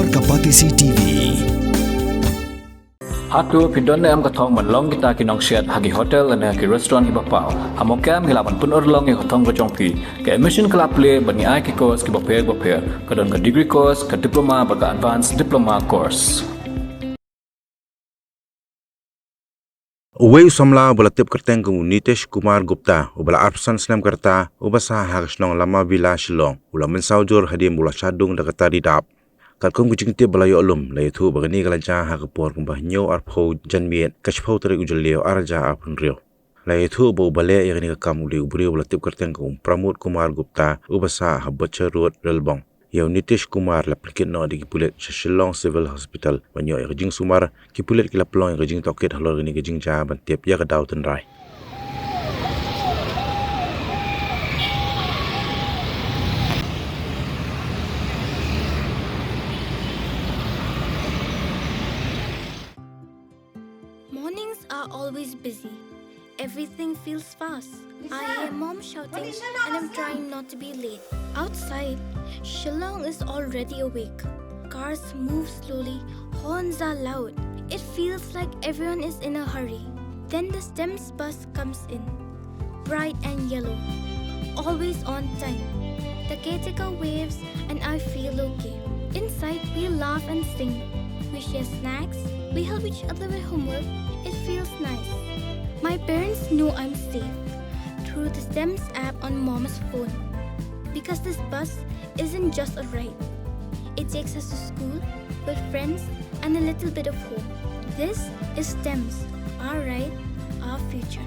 Explore Kapatisi TV. Hatu pindon am kathong manlong kita kinong siat hagi hotel ane hagi restaurant ibapau. Hamokam hilapan pun orlong e kathong kocongpi. Ke admission kelap le bani ai ki course ki baper kadon ke degree course ke diploma baga advanced diploma course. Uwe Samla bola tip kerteng ke Nitesh Kumar Gupta ubala arpsan slam kerta ubasa hagasnong lama bila Shillong ula Mynsaw jor hadim ula Dung da Tari dap kalkum kucing tip bala yo alum la yathu bagani galaja hagapor kumbah nyo arpho janmiet kachpho tare ujul leo arja apun rio la yathu bo bale yagni kam uli ubri bola tip kerteng ke Pramod Kumar Gupta ubasa habbacha road relbong Yau Nitesh Kumar la Pynkit no di kipulet Shillong Civil Hospital banyo gajing sumar kipulet kila pelong gajing toket halor gini gajing ja ban tiap ya gadau tenrai. Mornings are always busy. Everything feels fast. I hear mom shouting and I'm trying not to be late. Outside, Shillong is already awake. Cars move slowly, horns are loud. It feels like everyone is in a hurry. Then the STEMS bus comes in, bright and yellow, always on time. The caretaker waves and I feel okay. Inside, we laugh and sing. We share snacks, we help each other with homework. It feels nice. My parents know I'm safe through the STEMS app on mom's phone. Because this bus isn't just a ride. It takes us to school with friends and a little bit of hope. This is STEMS, our ride, our future.